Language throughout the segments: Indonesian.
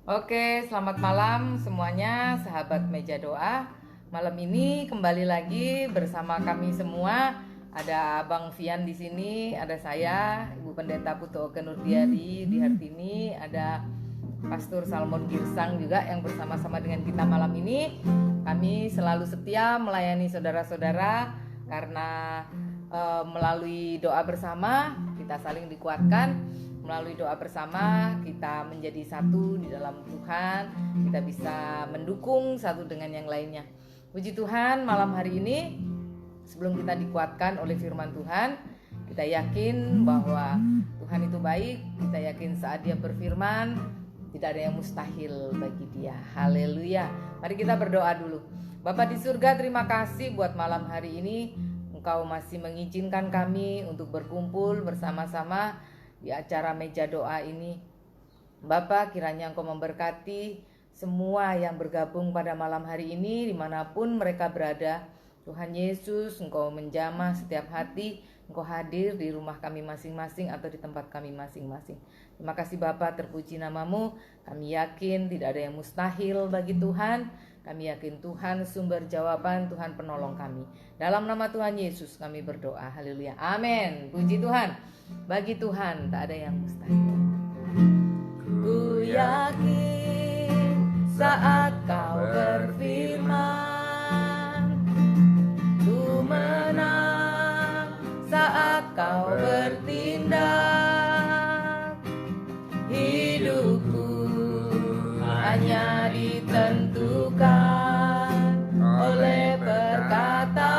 Oke, selamat malam semuanya, sahabat Meja Doa. Malam ini kembali lagi bersama kami semua. Ada Abang Fian di sini, ada saya, Ibu Pendeta Putu Oke Nurdiadi di Hartini, ada Pastor Salmon Girsang juga yang bersama-sama dengan kita malam ini. Kami selalu setia melayani saudara-saudara karena melalui doa bersama kita saling dikuatkan. Melalui doa bersama kita menjadi satu di dalam Tuhan. Kita bisa mendukung satu dengan yang lainnya. Puji Tuhan, malam hari ini sebelum kita dikuatkan oleh firman Tuhan, kita yakin bahwa Tuhan itu baik. Kita yakin saat Dia berfirman tidak ada yang mustahil bagi Dia. Haleluya. Mari kita berdoa dulu. Bapa di surga, terima kasih buat malam hari ini. Engkau masih mengizinkan kami untuk berkumpul bersama-sama di acara Meja Doa ini. Bapa, kiranya Engkau memberkati semua yang bergabung pada malam hari ini dimanapun mereka berada. Tuhan Yesus, Engkau menjamah setiap hati, Engkau hadir di rumah kami masing-masing atau di tempat kami masing-masing. Terima kasih Bapa, terpuji namamu. Kami yakin tidak ada yang mustahil bagi Tuhan. Kami yakin Tuhan sumber jawaban, Tuhan penolong kami. Dalam nama Tuhan Yesus kami berdoa. Haleluya. Amin. Puji Tuhan. Bagi Tuhan tak ada yang mustahil. Ku yakin saat Kau berfirman, ku menang saat Kau bertindak. Hidupku hanya ditentukan oleh perkataan.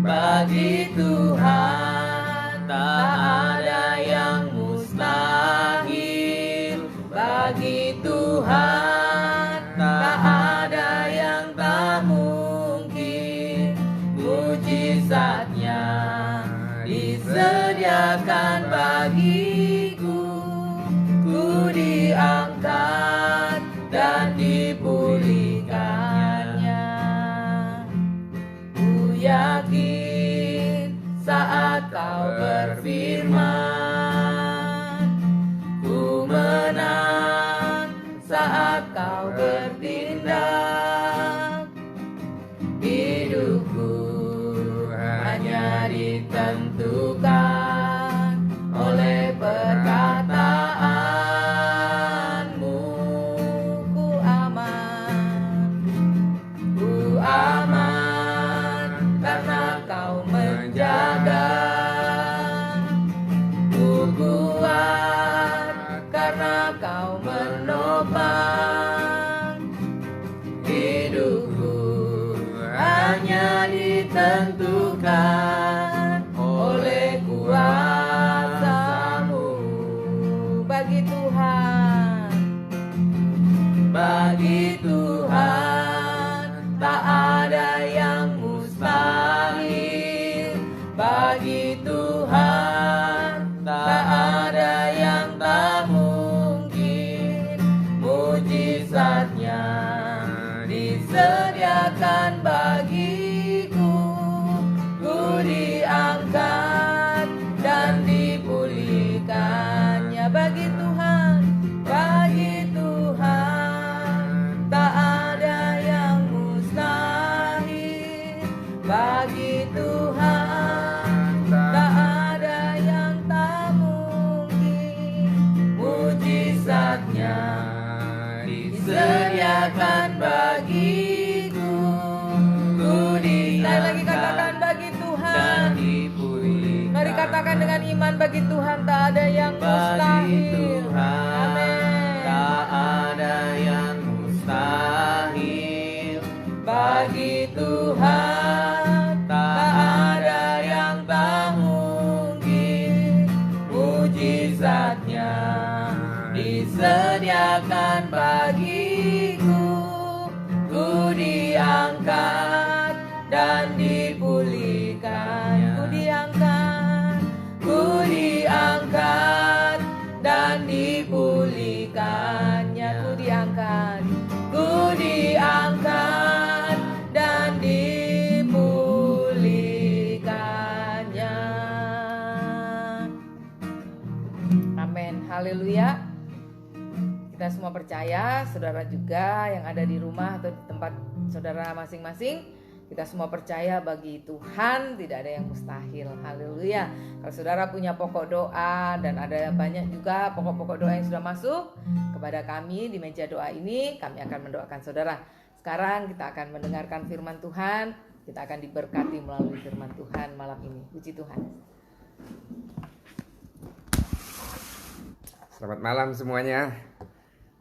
Bagi Tuhan tak ada yang mustahil. Bagi Tuhan tak ada yang tak mungkin. Mujizatnya disediakan bagiku. Ku diangkat dan dipulihkannya. Ku yakin saat Kau berfirman, ku menang saat Kau bertindak. Hidupku hanya ditentukan oleh perkataanmu. Ku aman karena Kau menjaga. Ku kuat karena Kau menopang. Hidupku hanya ditentukan oleh kuasa-Mu. Bagi Tuhan, bagi Tuhan tak ada yang mustahil. Bagi Tuhan tak ada yang tak mungkin. Mujizatnya disediakan bagiku. Ku diangkat dan dipulihkannya. Bagi Tuhan tak ada yang mustahil. Bagi Tuhan tak ada yang tak mungkin. Mujizatnya disediakan bagiku. Ku diangkat lagi katakan bagi Tuhan. Mari katakan dengan iman, bagi Tuhan tak ada yang mustahil. Amin. Tak ada yang mustahil. Bagi Tuhan tak ada yang tak mungkin. Mujizatnya sediakan bagiku. Ku diangkat dan dipulihkan. Ku diangkat, ku diangkat dan dipulihkannya. Ku diangkat, ku diangkat dan dipulihkannya. Amin, haleluya. Kita semua percaya, saudara juga yang ada di rumah atau di tempat saudara masing-masing, kita semua percaya bagi Tuhan tidak ada yang mustahil. Haleluya. Kalau saudara punya pokok doa dan ada banyak juga pokok-pokok doa yang sudah masuk kepada kami di meja doa ini, kami akan mendoakan saudara. Sekarang kita akan mendengarkan firman Tuhan. Kita akan diberkati melalui firman Tuhan malam ini. Puji Tuhan. Selamat malam semuanya.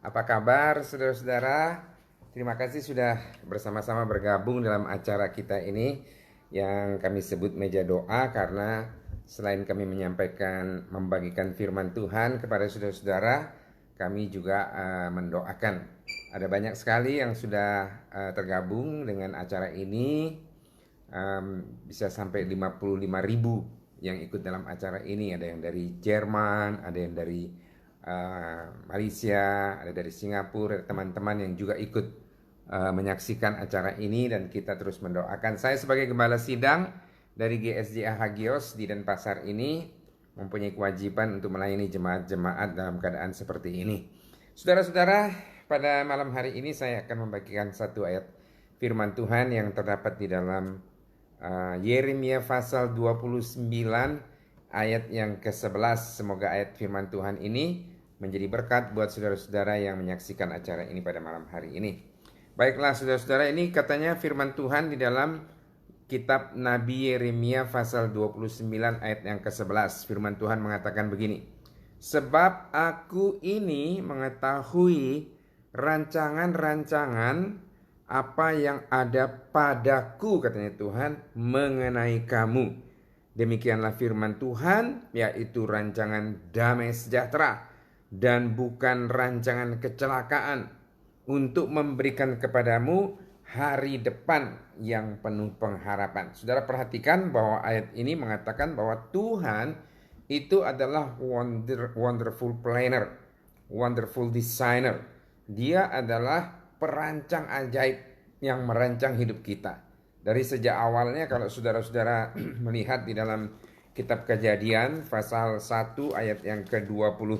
Apa kabar saudara-saudara? Terima kasih sudah bersama-sama bergabung dalam acara kita ini yang kami sebut meja doa, karena selain kami membagikan firman Tuhan kepada saudara-saudara, kami juga mendoakan. Ada banyak sekali yang sudah tergabung dengan acara ini, bisa sampai 55.000 yang ikut dalam acara ini. Ada yang dari Jerman, ada yang dari Malaysia, ada dari Singapura, ada teman-teman yang juga ikut menyaksikan acara ini, dan kita terus mendoakan. Saya sebagai gembala sidang dari GSJA Hagios di Denpasar ini mempunyai kewajiban untuk melayani jemaat-jemaat dalam keadaan seperti ini. Saudara-saudara, pada malam hari ini saya akan membagikan satu ayat firman Tuhan yang terdapat di dalam Yeremia pasal 29 ayat yang ke-11. Semoga ayat firman Tuhan ini menjadi berkat buat saudara-saudara yang menyaksikan acara ini pada malam hari ini. Baiklah saudara-saudara, ini katanya firman Tuhan di dalam kitab Nabi Yeremia pasal 29 ayat yang ke-11. Firman Tuhan mengatakan begini: sebab aku ini mengetahui rancangan-rancangan apa yang ada padaku, katanya Tuhan, mengenai kamu. Demikianlah firman Tuhan, yaitu rancangan damai sejahtera dan bukan rancangan kecelakaan, untuk memberikan kepadamu hari depan yang penuh pengharapan. Saudara perhatikan bahwa ayat ini mengatakan bahwa Tuhan itu adalah wonderful planner, wonderful designer. Dia adalah perancang ajaib yang merancang hidup kita. Dari sejak awalnya, kalau saudara-saudara melihat di dalam kitab Kejadian pasal 1 ayat yang ke-26,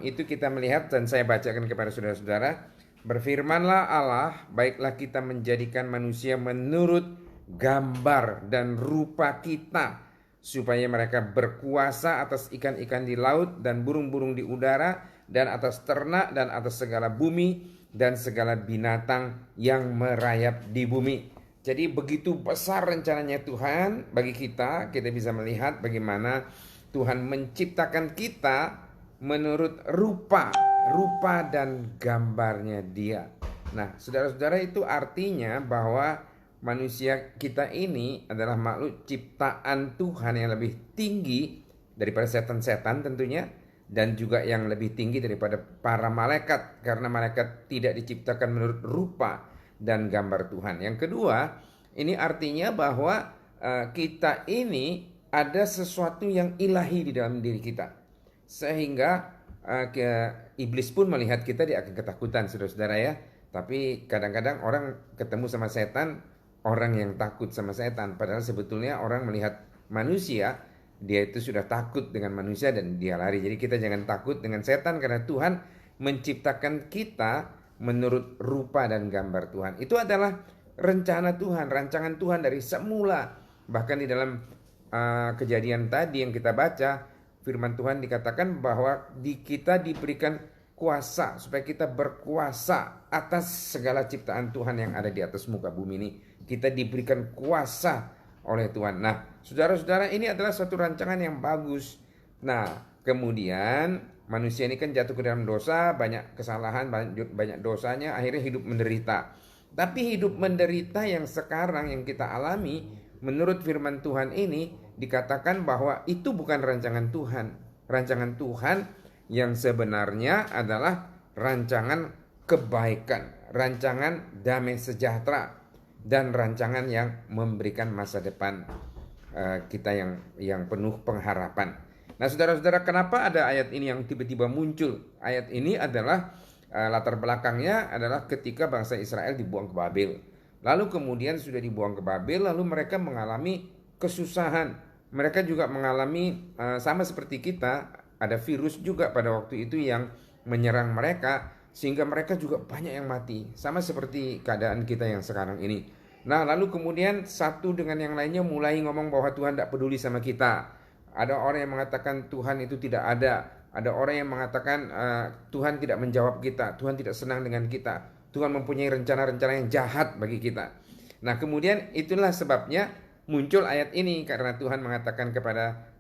itu kita melihat, dan saya bacakan kepada saudara-saudara, berfirmanlah Allah, baiklah kita menjadikan manusia menurut gambar dan rupa kita, supaya mereka berkuasa atas ikan-ikan di laut dan burung-burung di udara, dan atas ternak dan atas segala bumi dan segala binatang yang merayap di bumi. Jadi begitu besar rencananya Tuhan bagi kita. Kita bisa melihat bagaimana Tuhan menciptakan kita menurut rupa dan gambarnya Dia. Nah, saudara-saudara, itu artinya bahwa manusia kita ini adalah makhluk ciptaan Tuhan yang lebih tinggi daripada setan-setan tentunya, dan juga yang lebih tinggi daripada para malaikat, karena malaikat tidak diciptakan menurut rupa dan gambar Tuhan. Yang kedua, ini artinya bahwa kita ini ada sesuatu yang ilahi di dalam diri kita, sehingga iblis pun melihat kita, dia akan ketakutan, saudara-saudara ya. Tapi kadang-kadang orang ketemu sama setan, orang yang takut sama setan, padahal sebetulnya orang melihat manusia, dia itu sudah takut dengan manusia dan dia lari. Jadi kita jangan takut dengan setan, karena Tuhan menciptakan kita menurut rupa dan gambar Tuhan. Itu adalah rencana Tuhan, rancangan Tuhan dari semula. Bahkan di dalam Kejadian tadi yang kita baca, firman Tuhan dikatakan bahwa kita diberikan kuasa, supaya kita berkuasa atas segala ciptaan Tuhan yang ada di atas muka bumi ini. Kita diberikan kuasa oleh Tuhan. Nah, saudara-saudara, ini adalah suatu rancangan yang bagus. Nah, kemudian manusia ini kan jatuh ke dalam dosa, banyak kesalahan, banyak dosanya, akhirnya hidup menderita. Tapi hidup menderita yang sekarang yang kita alami, menurut firman Tuhan ini dikatakan bahwa itu bukan rancangan Tuhan. Rancangan Tuhan yang sebenarnya adalah rancangan kebaikan, rancangan damai sejahtera, dan rancangan yang memberikan masa depan kita yang penuh pengharapan. Nah, saudara-saudara, kenapa ada ayat ini yang tiba-tiba muncul? Ayat ini adalah latar belakangnya adalah ketika bangsa Israel dibuang ke Babel. Lalu kemudian sudah dibuang ke Babel, lalu mereka mengalami kesusahan. Mereka juga mengalami sama seperti kita, ada virus juga pada waktu itu yang menyerang mereka, sehingga mereka juga banyak yang mati, sama seperti keadaan kita yang sekarang ini. Nah, lalu kemudian satu dengan yang lainnya mulai ngomong bahwa Tuhan tidak peduli sama kita. Ada orang yang mengatakan Tuhan itu tidak ada orang yang mengatakan Tuhan tidak menjawab kita, Tuhan tidak senang dengan kita, Tuhan mempunyai rencana-rencana yang jahat bagi kita. Nah, kemudian itulah sebabnya muncul ayat ini, karena Tuhan mengatakan kepada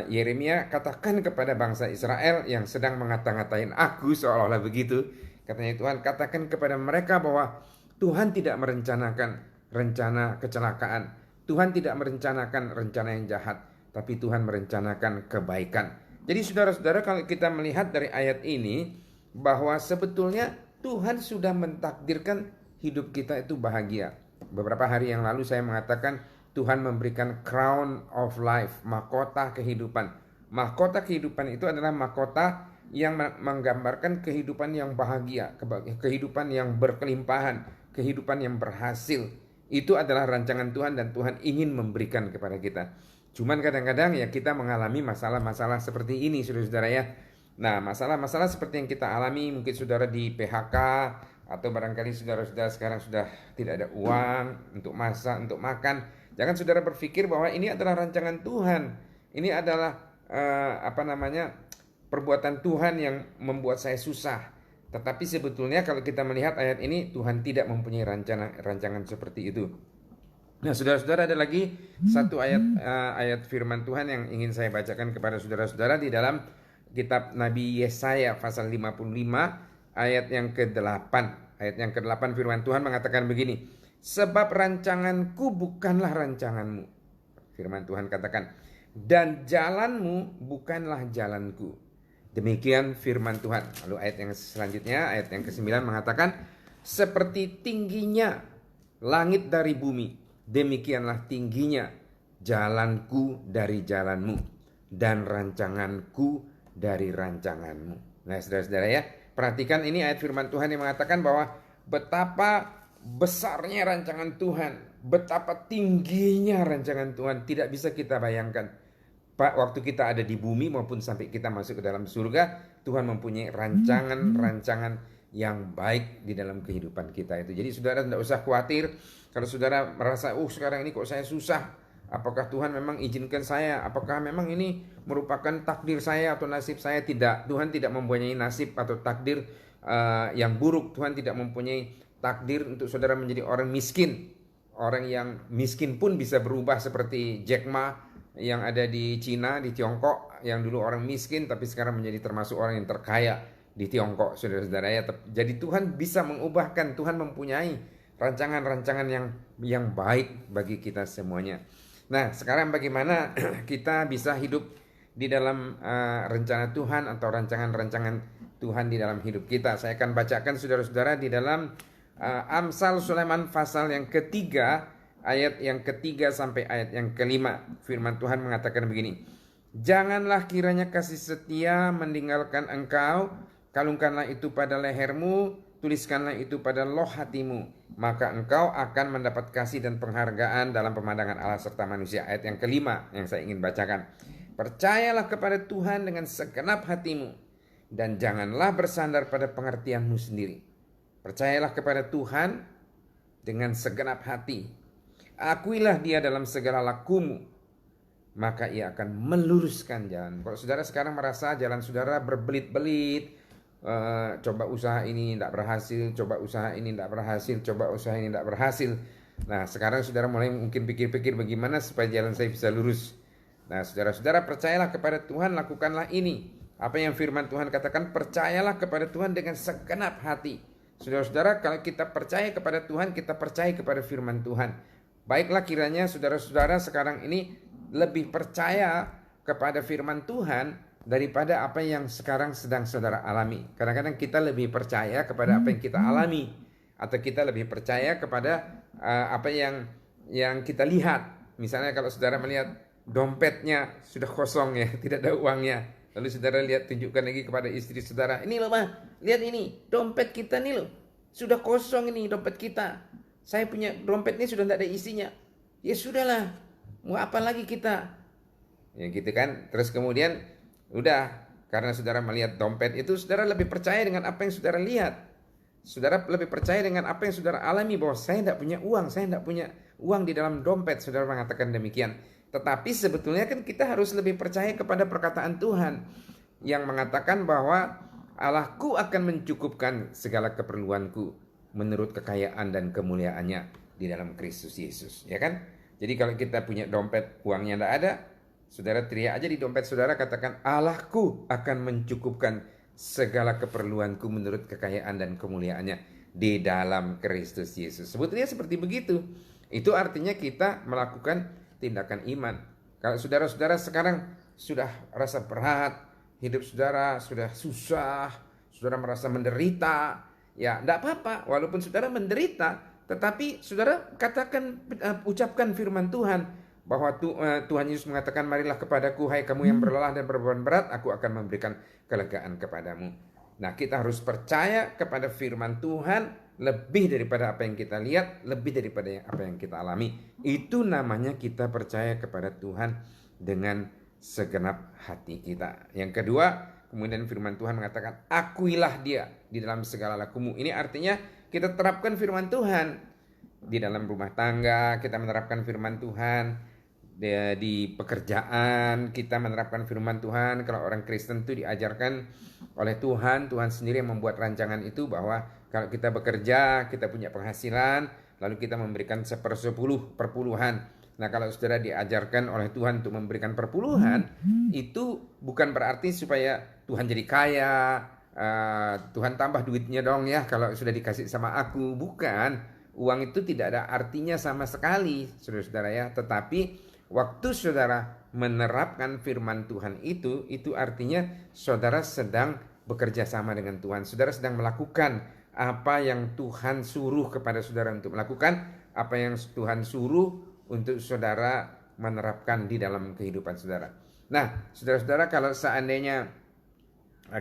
Yeremia, katakan kepada bangsa Israel yang sedang ngata-ngatain aku, seolah-olah begitu. Katanya Tuhan, katakan kepada mereka bahwa Tuhan tidak merencanakan rencana kecelakaan. Tuhan tidak merencanakan rencana yang jahat, tapi Tuhan merencanakan kebaikan. Jadi saudara-saudara, kalau kita melihat dari ayat ini, bahwa sebetulnya Tuhan sudah mentakdirkan hidup kita itu bahagia. Beberapa hari yang lalu saya mengatakan Tuhan memberikan crown of life, mahkota kehidupan. Mahkota kehidupan itu adalah mahkota yang menggambarkan kehidupan yang bahagia, kehidupan yang berkelimpahan, kehidupan yang berhasil. Itu adalah rancangan Tuhan dan Tuhan ingin memberikan kepada kita. Cuman kadang-kadang ya kita mengalami masalah-masalah seperti ini, saudara-saudara ya. Nah, masalah-masalah seperti yang kita alami, mungkin saudara di PHK, atau barangkali saudara-saudara sekarang sudah tidak ada uang untuk masak, untuk makan. Jangan saudara berpikir bahwa ini adalah rancangan Tuhan. Ini adalah perbuatan Tuhan yang membuat saya susah. Tetapi sebetulnya kalau kita melihat ayat ini, Tuhan tidak mempunyai rancangan seperti itu. Nah, saudara-saudara, ada lagi satu ayat firman Tuhan yang ingin saya bacakan kepada saudara-saudara di dalam kitab Nabi Yesaya pasal 55 ayat yang ke-8. Ayat yang ke-8 firman Tuhan mengatakan begini, sebab rancanganku bukanlah rancanganmu. Firman Tuhan katakan, dan jalanmu bukanlah jalanku. Demikian firman Tuhan. Lalu ayat yang selanjutnya, ayat yang ke-9 mengatakan, seperti tingginya langit dari bumi, demikianlah tingginya jalanku dari jalanmu, dan rancanganku dari rancanganmu. Nah, saudara-saudara ya, perhatikan ini ayat firman Tuhan yang mengatakan bahwa betapa besarnya rancangan Tuhan, betapa tingginya rancangan Tuhan, tidak bisa kita bayangkan. Waktu kita ada di bumi maupun sampai kita masuk ke dalam surga, Tuhan mempunyai rancangan yang baik di dalam kehidupan kita itu. Jadi saudara tidak usah khawatir kalau saudara merasa, sekarang ini kok saya susah. Apakah Tuhan memang izinkan saya? Apakah memang ini merupakan takdir saya atau nasib saya? Tidak. Tuhan tidak mempunyai nasib atau takdir yang buruk. Tuhan tidak mempunyai takdir untuk saudara menjadi orang miskin. Orang yang miskin pun bisa berubah seperti Jack Ma yang ada di Cina, di Tiongkok, yang dulu orang miskin tapi sekarang menjadi termasuk orang yang terkaya di Tiongkok, saudara-saudara ya. Jadi Tuhan bisa mengubahkan, Tuhan mempunyai rancangan-rancangan yang baik bagi kita semuanya. Nah, sekarang bagaimana kita bisa hidup di dalam rencana Tuhan atau rancangan-rancangan Tuhan di dalam hidup kita? Saya akan bacakan saudara-saudara di dalam Amsal Sulaiman pasal yang ketiga, ayat yang ketiga sampai ayat yang kelima. Firman Tuhan mengatakan begini, janganlah kiranya kasih setia meninggalkan engkau, kalungkanlah itu pada lehermu, tuliskanlah itu pada loh hatimu, maka engkau akan mendapat kasih dan penghargaan dalam pemandangan Allah serta manusia. Ayat yang kelima yang saya ingin bacakan, percayalah kepada Tuhan dengan segenap hatimu, dan janganlah bersandar pada pengertianmu sendiri. Percayalah kepada Tuhan dengan segenap hati, akuilah Dia dalam segala lakumu, maka Ia akan meluruskan jalan. Kalau saudara sekarang merasa jalan saudara berbelit-belit, coba usaha ini tidak berhasil, coba usaha ini tidak berhasil, coba usaha ini tidak berhasil. Nah, sekarang saudara mulai mungkin pikir-pikir bagaimana supaya jalan saya bisa lurus. Nah, saudara-saudara, percayalah kepada Tuhan, lakukanlah ini. Apa yang firman Tuhan katakan, percayalah kepada Tuhan dengan segenap hati. Saudara-saudara, kalau kita percaya kepada Tuhan, kita percaya kepada firman Tuhan. Baiklah kiranya saudara-saudara sekarang ini lebih percaya kepada firman Tuhan daripada apa yang sekarang sedang saudara alami. Kadang-kadang kita lebih percaya kepada apa yang kita alami, atau kita lebih percaya kepada apa yang kita lihat. Misalnya kalau saudara melihat dompetnya sudah kosong ya, tidak ada uangnya, lalu saudara lihat, tunjukkan lagi kepada istri saudara, ini loh mah, lihat ini dompet kita nih loh, sudah kosong ini dompet kita. Saya punya dompet ini sudah tidak ada isinya. Ya sudahlah, mau apa lagi kita? Ya gitu kan. Terus kemudian udah, karena saudara melihat dompet itu, saudara lebih percaya dengan apa yang saudara lihat. Saudara lebih percaya dengan apa yang saudara alami, bahwa saya tidak punya uang, saya tidak punya uang di dalam dompet. Saudara mengatakan demikian. Tetapi sebetulnya kan kita harus lebih percaya kepada perkataan Tuhan yang mengatakan bahwa Allahku akan mencukupkan segala keperluanku menurut kekayaan dan kemuliaannya di dalam Kristus Yesus, ya kan? Jadi kalau kita punya dompet, uangnya tidak ada, saudara teriak aja di dompet saudara, katakan, Allahku akan mencukupkan segala keperluanku menurut kekayaan dan kemuliaannya di dalam Kristus Yesus. Sebetulnya seperti begitu. Itu artinya kita melakukan tindakan iman. Kalau saudara-saudara sekarang sudah rasa berat, hidup saudara sudah susah, saudara merasa menderita, ya tidak apa-apa, walaupun saudara menderita, tetapi saudara katakan, ucapkan firman Tuhan, bahwa Tuhan Yesus mengatakan, marilah kepadaku hai kamu yang berlelah dan berbeban berat, aku akan memberikan kelegaan kepadamu. Nah, kita harus percaya kepada firman Tuhan lebih daripada apa yang kita lihat, lebih daripada apa yang kita alami. Itu namanya kita percaya kepada Tuhan dengan segenap hati kita. Yang kedua, kemudian firman Tuhan mengatakan, akuilah dia di dalam segala lakumu. Ini artinya kita terapkan firman Tuhan di dalam rumah tangga, kita menerapkan firman Tuhan di pekerjaan, kita menerapkan firman Tuhan. Kalau orang Kristen itu diajarkan oleh Tuhan, Tuhan sendiri yang membuat rancangan itu, bahwa kalau kita bekerja, kita punya penghasilan, lalu kita memberikan 1/10 perpuluhan. Nah, kalau saudara diajarkan oleh Tuhan untuk memberikan perpuluhan, itu bukan berarti supaya Tuhan jadi kaya, Tuhan tambah duitnya dong ya kalau sudah dikasih sama aku. Bukan. Uang itu tidak ada artinya sama sekali, saudara-saudara ya. Tetapi waktu saudara menerapkan firman Tuhan itu artinya saudara sedang bekerja sama dengan Tuhan. Saudara sedang melakukan apa yang Tuhan suruh kepada saudara untuk melakukan, apa yang Tuhan suruh untuk saudara menerapkan di dalam kehidupan saudara. Nah, saudara-saudara, kalau seandainya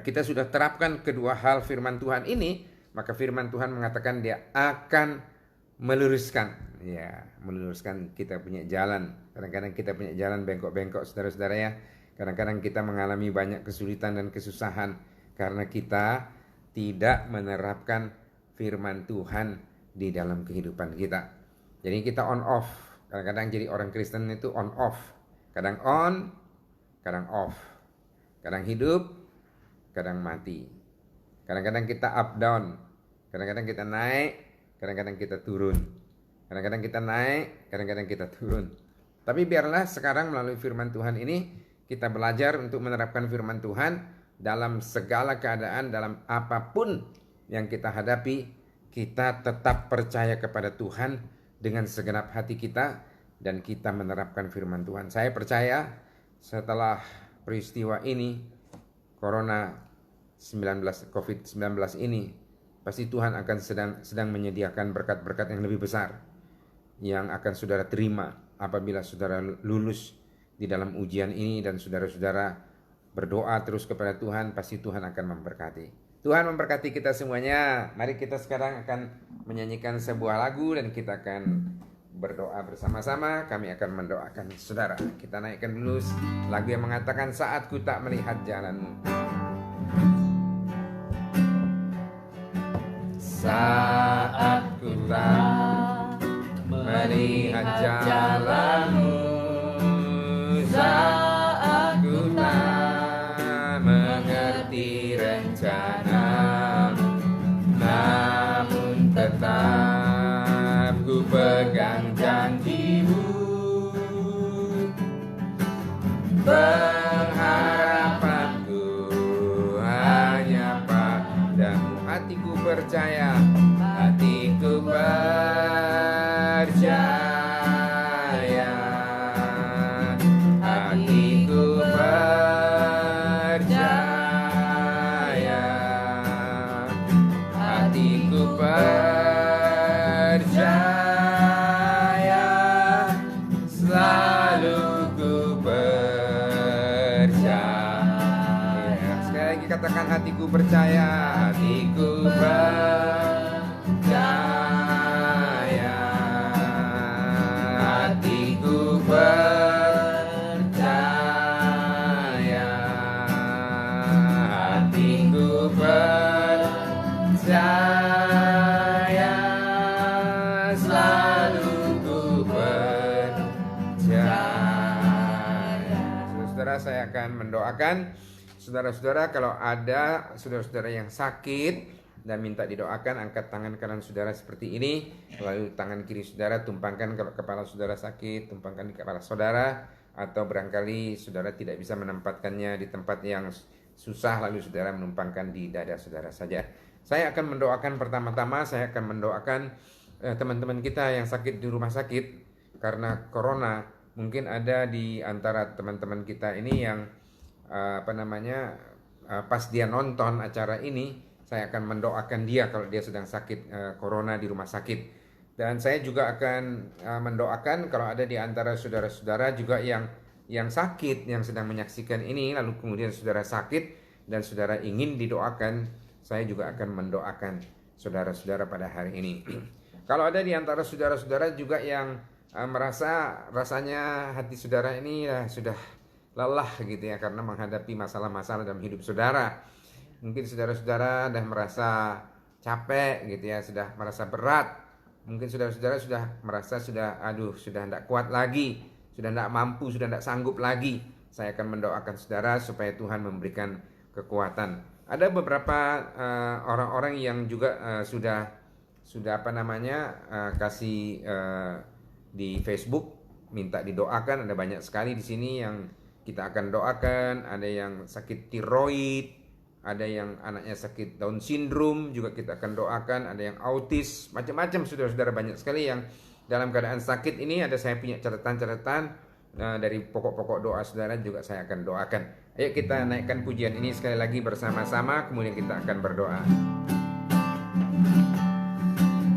kita sudah terapkan kedua hal firman Tuhan ini, maka firman Tuhan mengatakan dia akan meluruskan, ya, meluruskan kita punya jalan. Kadang-kadang kita punya jalan bengkok-bengkok, saudara-saudara ya. Kadang-kadang kita mengalami banyak kesulitan dan kesusahan karena kita tidak menerapkan firman Tuhan di dalam kehidupan kita. Jadi kita on off. Kadang-kadang jadi orang Kristen itu on off. Kadang on, kadang off. Kadang hidup, kadang mati. Kadang-kadang kita up down. Kadang-kadang kita naik, kadang-kadang kita turun. Kadang-kadang kita naik, kadang-kadang kita turun. Tapi biarlah sekarang melalui firman Tuhan ini kita belajar untuk menerapkan firman Tuhan dalam segala keadaan, dalam apapun yang kita hadapi. Kita tetap percaya kepada Tuhan dengan segenap hati kita, dan kita menerapkan firman Tuhan. Saya percaya setelah peristiwa ini, COVID-19 ini, pasti Tuhan akan sedang menyediakan berkat-berkat yang lebih besar yang akan saudara terima apabila saudara lulus di dalam ujian ini, dan saudara-saudara berdoa terus kepada Tuhan. Pasti Tuhan akan memberkati. Tuhan memberkati kita semuanya. Mari kita sekarang akan menyanyikan sebuah lagu dan kita akan berdoa bersama-sama. Kami akan mendoakan saudara. Kita naikkan dulu lagu yang mengatakan, saat ku tak melihat jalanmu. Saat ku tak melihat jalanmu, saat ku tak mengerti rencanamu, namun tetap ku pegang janjimu. Pengharapanku hanya padamu. Hatiku percaya, hatiku percaya, hatiku percaya, lagi katakan hatiku percaya, hatiku percaya, hatiku percaya, hatiku percaya, selalu ku percaya. Saudara, saya akan mendoakan saudara-saudara. Kalau ada saudara-saudara yang sakit dan minta didoakan, angkat tangan kanan saudara seperti ini, lalu tangan kiri saudara tumpangkan kalau kepala saudara sakit, tumpangkan di kepala saudara, atau barangkali saudara tidak bisa menempatkannya di tempat yang susah, lalu saudara menumpangkan di dada saudara saja. Saya akan mendoakan pertama-tama, saya akan mendoakan teman-teman kita yang sakit di rumah sakit karena corona. Mungkin ada di antara teman-teman kita ini yang pas dia nonton acara ini, saya akan mendoakan dia kalau dia sedang sakit corona di rumah sakit. Dan saya juga akan mendoakan kalau ada di antara saudara-saudara juga yang sakit, yang sedang menyaksikan ini, lalu kemudian saudara sakit dan saudara ingin didoakan, saya juga akan mendoakan saudara-saudara pada hari ini. Kalau ada di antara saudara-saudara juga yang rasanya hati saudara ini sudah lelah gitu ya, karena menghadapi masalah-masalah dalam hidup saudara. Mungkin saudara-saudara sudah merasa capek gitu ya, sudah merasa berat. Mungkin saudara-saudara sudah merasa sudah tidak kuat lagi, sudah tidak mampu, sudah tidak sanggup lagi. Saya akan mendoakan saudara supaya Tuhan memberikan kekuatan. Ada beberapa orang-orang yang juga sudah kasih di Facebook minta didoakan. Ada banyak sekali di sini yang kita akan doakan. Ada yang sakit tiroid, ada yang anaknya sakit Down syndrome juga kita akan doakan, ada yang autis, macam-macam saudara-saudara, banyak sekali yang dalam keadaan sakit ini. Ada saya punya catatan-catatan dari pokok-pokok doa saudara juga saya akan doakan. Ayo kita naikkan pujian ini sekali lagi bersama-sama, kemudian kita akan berdoa.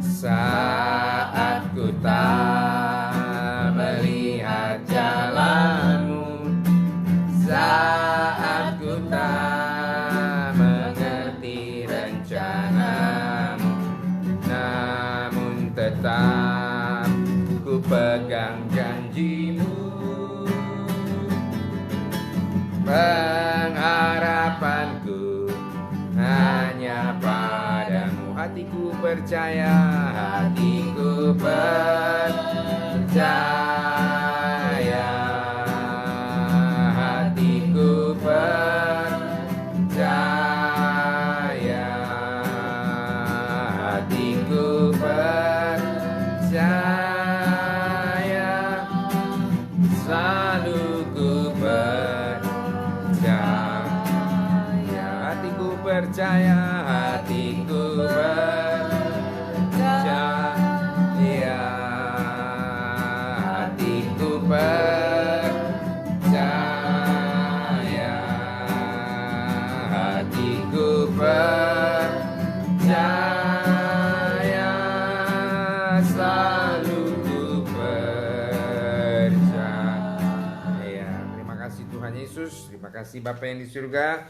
Saat ku tak melihat jalanmu, saat ku tak mengerti rencanamu, namun tetap ku pegang janjimu. Pengharapanku hanya padamu. Hatiku percaya, hatiku percaya, hatiku percaya, hatiku percaya, selalu ku percaya, hatiku percaya, hatiku percaya, hatiku percaya, hatiku percaya, selalu ku percaya. Terima kasih Tuhan Yesus, terima kasih Bapa yang di surga.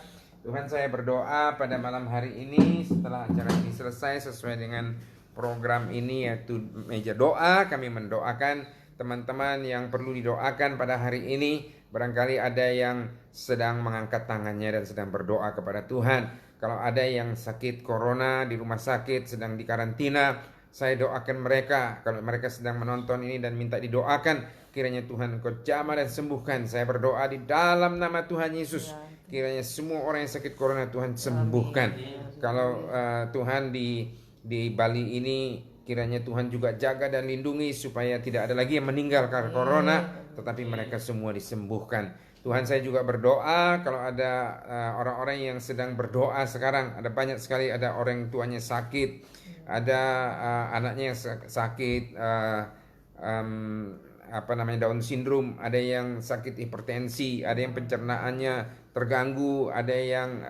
Tuhan, saya berdoa pada malam hari ini setelah acara ini selesai sesuai dengan program ini, yaitu meja doa. Kami mendoakan teman-teman yang perlu didoakan pada hari ini. Barangkali ada yang sedang mengangkat tangannya dan sedang berdoa kepada Tuhan. Kalau ada yang sakit corona di rumah sakit, sedang di karantina, saya doakan mereka. Kalau mereka sedang menonton ini dan minta didoakan, kiranya Tuhan Engkau jamah dan sembuhkan. Saya berdoa di dalam nama Tuhan Yesus, kiranya semua orang yang sakit corona Tuhan sembuhkan. Kalau Tuhan di Bali ini, kiranya Tuhan juga jaga dan lindungi supaya tidak ada lagi yang meninggal karena corona, tetapi mereka semua disembuhkan. Tuhan, saya juga berdoa kalau ada orang-orang yang sedang berdoa sekarang. Ada banyak sekali, ada orang tuanya sakit, ada anaknya yang sakit, Down syndrome, ada yang sakit hipertensi, ada yang pencernaannya terganggu, ada yang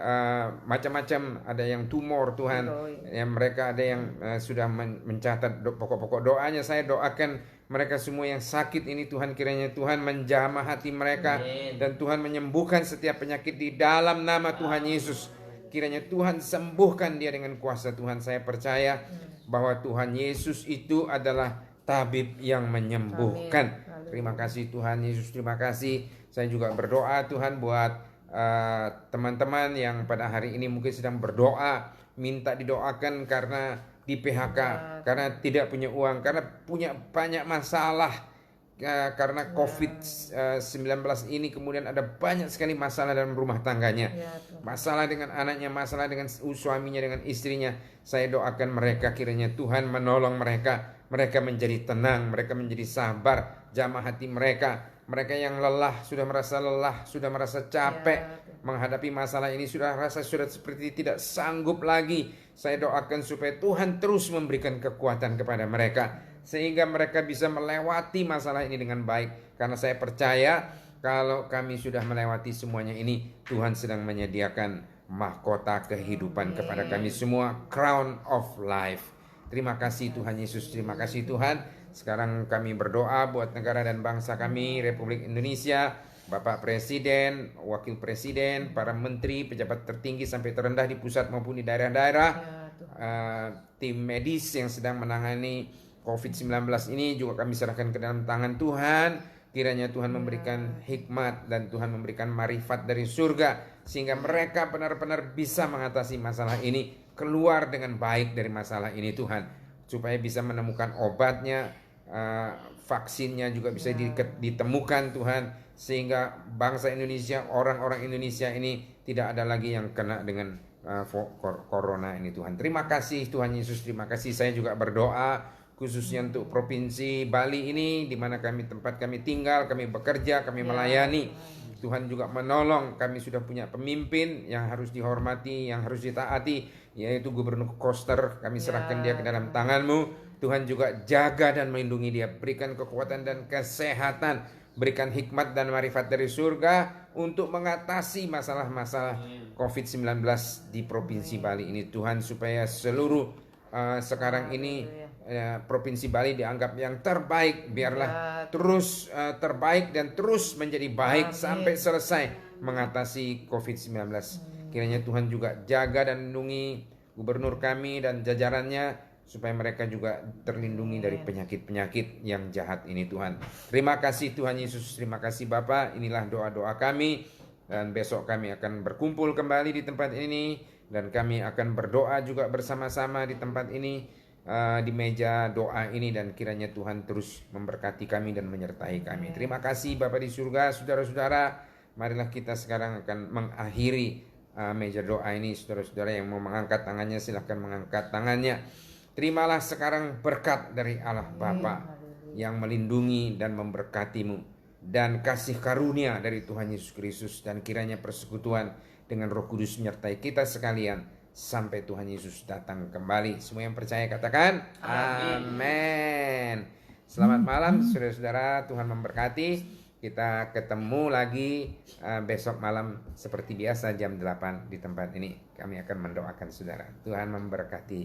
macam-macam, ada yang tumor Tuhan. Ya, mereka ada yang sudah mencatat pokok-pokok doanya. Saya doakan mereka semua yang sakit ini Tuhan, kiranya Tuhan menjamah hati mereka dan Tuhan menyembuhkan setiap penyakit di dalam nama Tuhan Yesus. Kiranya Tuhan sembuhkan dia dengan kuasa Tuhan. Saya percaya bahwa Tuhan Yesus itu adalah tabib yang menyembuhkan. Terima kasih Tuhan Yesus, terima kasih. Saya juga berdoa Tuhan buat teman-teman yang pada hari ini mungkin sedang berdoa, minta didoakan karena di PHK, karena tidak punya uang, karena punya banyak masalah karena COVID-19 ini. Kemudian ada banyak sekali masalah dalam rumah tangganya, masalah dengan anaknya, masalah dengan suaminya, dengan istrinya. Saya doakan mereka, kiranya Tuhan menolong mereka menjadi tenang, mereka menjadi sabar, jamah hati mereka. Mereka yang lelah, sudah merasa capek menghadapi masalah ini, sudah seperti tidak sanggup lagi. Saya doakan supaya Tuhan terus memberikan kekuatan kepada mereka, sehingga mereka bisa melewati masalah ini dengan baik. Karena saya percaya kalau kami sudah melewati semuanya ini, Tuhan sedang menyediakan mahkota kehidupan kepada kami semua, crown of life. Terima kasih Tuhan Yesus, terima kasih Tuhan. Sekarang kami berdoa buat negara dan bangsa kami, Republik Indonesia, Bapak Presiden, Wakil Presiden, para menteri, pejabat tertinggi sampai terendah di pusat maupun di daerah-daerah, tim medis yang sedang menangani COVID-19 ini juga kami serahkan ke dalam tangan Tuhan. Kiranya Tuhan memberikan hikmat dan Tuhan memberikan marifat dari surga, sehingga mereka benar-benar bisa mengatasi masalah ini, keluar dengan baik dari masalah ini Tuhan, supaya bisa menemukan obatnya, vaksinnya juga bisa ditemukan Tuhan, sehingga bangsa Indonesia, orang-orang Indonesia ini tidak ada lagi yang kena dengan corona ini Tuhan. Terima kasih Tuhan Yesus, terima kasih. Saya juga berdoa khususnya untuk provinsi Bali ini, di mana tempat kami tinggal, kami bekerja, kami melayani. Tuhan juga menolong. Kami sudah punya pemimpin yang harus dihormati, yang harus ditaati, yaitu Gubernur Koster. Kami serahkan dia ke dalam tangan-Mu. Tuhan juga jaga dan melindungi dia, berikan kekuatan dan kesehatan, berikan hikmat dan marifat dari surga untuk mengatasi masalah-masalah COVID-19 di Provinsi Bali ini Tuhan, supaya seluruh sekarang ini Provinsi Bali dianggap yang terbaik. Biarlah terus terbaik dan terus menjadi baik sampai selesai mengatasi COVID-19. Kiranya Tuhan juga jaga dan lindungi gubernur kami dan jajarannya, supaya mereka juga terlindungi dari penyakit-penyakit yang jahat ini Tuhan. Terima kasih Tuhan Yesus, terima kasih Bapa. Inilah doa-doa kami, dan besok kami akan berkumpul kembali di tempat ini, dan kami akan berdoa juga bersama-sama di tempat ini, di meja doa ini, dan kiranya Tuhan terus memberkati kami dan menyertai kami. Terima kasih Bapa di surga. Saudara-saudara, marilah kita sekarang akan mengakhiri meja doa ini. Saudara-saudara yang mau mengangkat tangannya, silahkan mengangkat tangannya. Terimalah sekarang berkat dari Allah Bapa yang melindungi dan memberkatimu, dan kasih karunia dari Tuhan Yesus Kristus, dan kiranya persekutuan dengan Roh Kudus menyertai kita sekalian sampai Tuhan Yesus datang kembali. Semua yang percaya katakan amin. Selamat malam saudara-saudara, Tuhan memberkati. Kita ketemu lagi besok malam seperti biasa jam 8 di tempat ini. Kami akan mendoakan saudara. Tuhan memberkati.